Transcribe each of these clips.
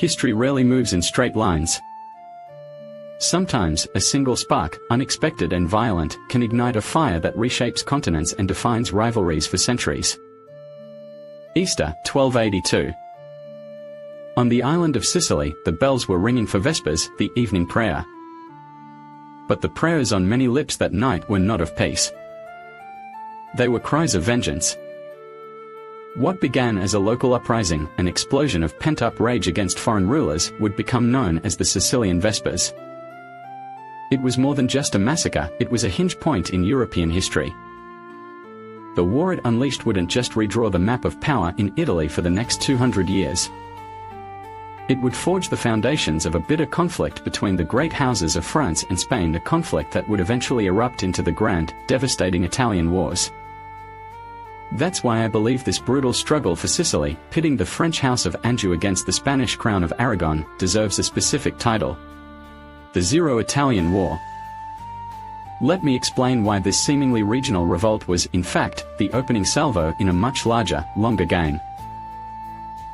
History rarely moves in straight lines. Sometimes, a single spark, unexpected and violent, can ignite a fire that reshapes continents and defines rivalries for centuries. Easter, 1282. On the island of Sicily, the bells were ringing for Vespers, the evening prayer. But the prayers on many lips that night were not of peace. They were cries of vengeance. What began as a local uprising, an explosion of pent-up rage against foreign rulers, would become known as the Sicilian Vespers. It was more than just a massacre, it was a hinge point in European history. The war it unleashed wouldn't just redraw the map of power in Italy for the next 200 years. It would forge the foundations of a bitter conflict between the great houses of France and Spain, a conflict that would eventually erupt into the grand, devastating Italian wars. That's why I believe this brutal struggle for Sicily, pitting the French House of Anjou against the Spanish Crown of Aragon, deserves a specific title: the Zero Italian War. Let me explain why this seemingly regional revolt was, in fact, the opening salvo in a much larger, longer game.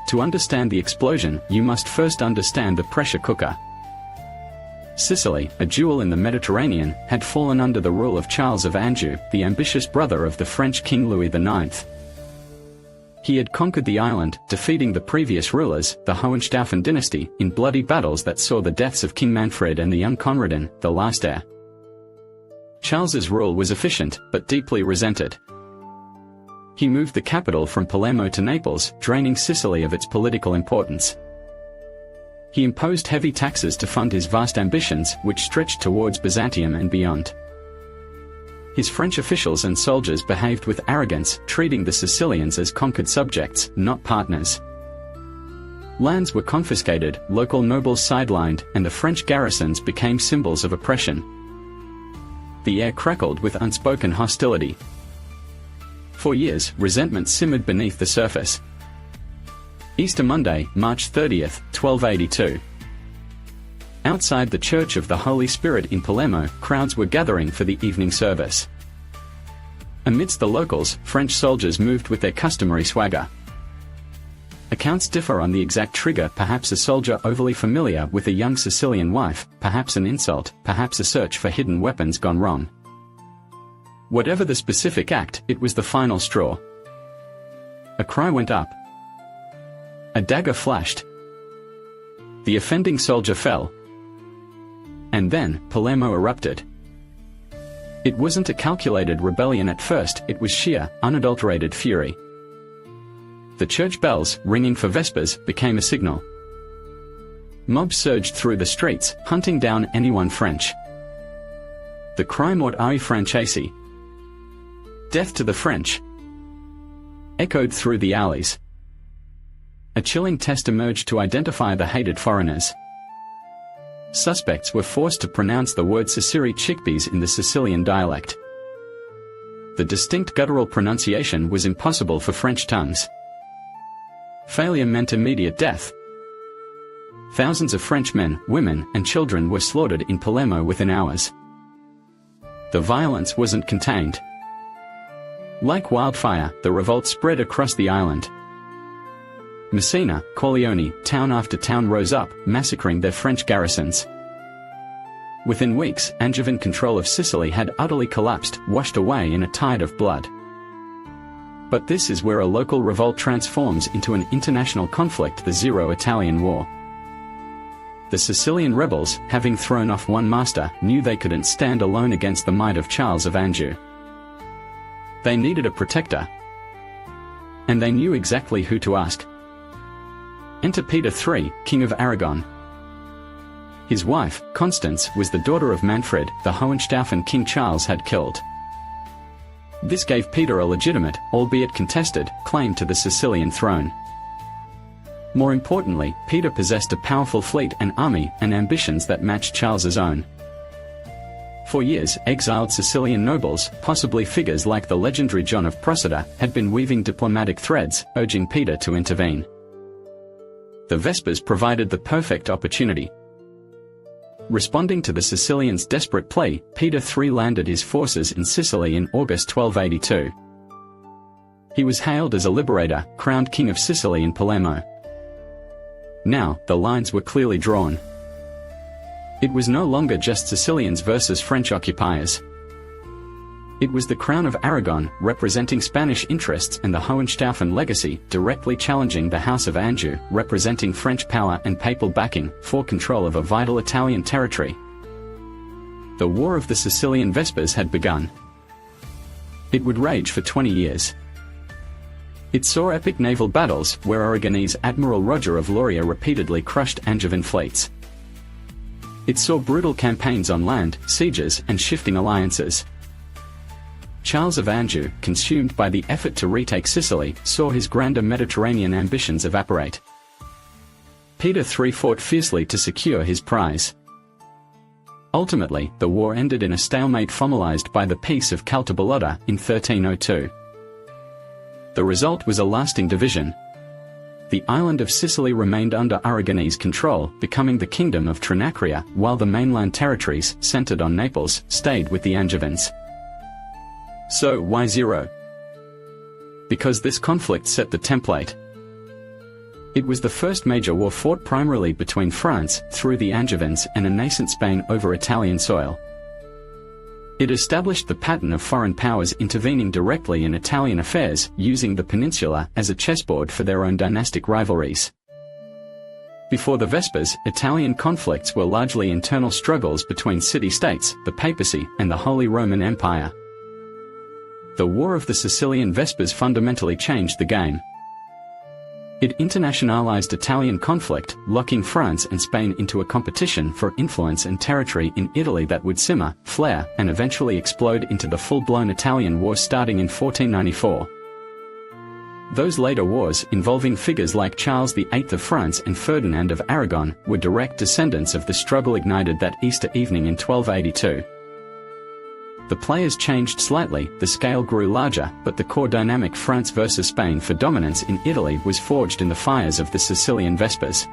To understand the explosion, you must first understand the pressure cooker. Sicily, a jewel in the Mediterranean, had fallen under the rule of Charles of Anjou, the ambitious brother of the French King Louis IX. He had conquered the island, defeating the previous rulers, the Hohenstaufen dynasty, in bloody battles that saw the deaths of King Manfred and the young Conradin, the last heir. Charles's rule was efficient, but deeply resented. He moved the capital from Palermo to Naples, draining Sicily of its political importance. He imposed heavy taxes to fund his vast ambitions, which stretched towards Byzantium and beyond. His French officials and soldiers behaved with arrogance, treating the Sicilians as conquered subjects, not partners. Lands were confiscated, local nobles sidelined, and the French garrisons became symbols of oppression. The air crackled with unspoken hostility. For years, resentment simmered beneath the surface. Easter Monday, March 30th, 1282. Outside the Church of the Holy Spirit in Palermo, crowds were gathering for the evening service. Amidst the locals, French soldiers moved with their customary swagger. Accounts differ on the exact trigger, perhaps a soldier overly familiar with a young Sicilian wife, perhaps an insult, perhaps a search for hidden weapons gone wrong. Whatever the specific act, it was the final straw. A cry went up. A dagger flashed. The offending soldier fell. And then, Palermo erupted. It wasn't a calculated rebellion at first, it was sheer, unadulterated fury. The church bells, ringing for Vespers, became a signal. Mobs surged through the streets, hunting down anyone French. The cry "Mort ai Francesi!" Death to the French! Echoed through the alleys. A chilling test emerged to identify the hated foreigners. Suspects were forced to pronounce the word Sicily chickpeas in the Sicilian dialect. The distinct guttural pronunciation was impossible for French tongues. Failure meant immediate death. Thousands of French men, women, and children were slaughtered in Palermo within hours. The violence wasn't contained. Like wildfire, the revolt spread across the island. Messina, Corleone, town after town rose up, massacring their French garrisons. Within weeks, Angevin control of Sicily had utterly collapsed, washed away in a tide of blood. But this is where a local revolt transforms into an international conflict, the Zero Italian War. The Sicilian rebels, having thrown off one master, knew they couldn't stand alone against the might of Charles of Anjou. They needed a protector. And they knew exactly who to ask. Enter Peter III, King of Aragon. His wife, Constance, was the daughter of Manfred, the Hohenstaufen King Charles had killed. This gave Peter a legitimate, albeit contested, claim to the Sicilian throne. More importantly, Peter possessed a powerful fleet and army, and ambitions that matched Charles's own. For years, exiled Sicilian nobles, possibly figures like the legendary John of Procida, had been weaving diplomatic threads, urging Peter to intervene. The Vespers provided the perfect opportunity. Responding to the Sicilians' desperate plea, Peter III landed his forces in Sicily in August 1282. He was hailed as a liberator, crowned King of Sicily in Palermo. Now, the lines were clearly drawn. It was no longer just Sicilians versus French occupiers. It was the Crown of Aragon, representing Spanish interests, and the Hohenstaufen legacy, directly challenging the House of Anjou, representing French power and papal backing, for control of a vital Italian territory. The War of the Sicilian Vespers had begun. It would rage for 20 years. It saw epic naval battles, where Aragonese Admiral Roger of Loria repeatedly crushed Angevin fleets. It saw brutal campaigns on land, sieges, and shifting alliances. Charles of Anjou, consumed by the effort to retake Sicily, saw his grander Mediterranean ambitions evaporate. Peter III fought fiercely to secure his prize. Ultimately, the war ended in a stalemate formalized by the Peace of Caltabellotta in 1302. The result was a lasting division. The island of Sicily remained under Aragonese control, becoming the Kingdom of Trinacria, while the mainland territories, centered on Naples, stayed with the Angevins. So, why zero? Because this conflict set the template. It was the first major war fought primarily between France, through the Angevins, and a nascent Spain over Italian soil. It established the pattern of foreign powers intervening directly in Italian affairs, using the peninsula as a chessboard for their own dynastic rivalries. Before the Vespers, Italian conflicts were largely internal struggles between city-states, the papacy, and the Holy Roman Empire. The War of the Sicilian Vespers fundamentally changed the game. It internationalized Italian conflict, locking France and Spain into a competition for influence and territory in Italy that would simmer, flare, and eventually explode into the full-blown Italian War starting in 1494. Those later wars, involving figures like Charles VIII of France and Ferdinand of Aragon, were direct descendants of the struggle ignited that Easter evening in 1282. The players changed slightly, the scale grew larger, but the core dynamic France versus Spain for dominance in Italy was forged in the fires of the Sicilian Vespers.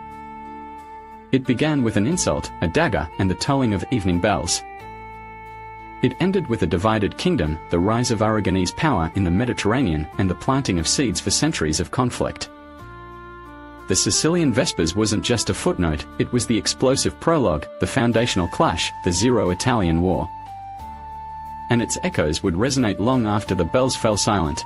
It began with an insult, a dagger, and the tolling of evening bells. It ended with a divided kingdom, the rise of Aragonese power in the Mediterranean, and the planting of seeds for centuries of conflict. The Sicilian Vespers wasn't just a footnote, it was the explosive prologue, the foundational clash, the Zero Italian War. And its echoes would resonate long after the bells fell silent.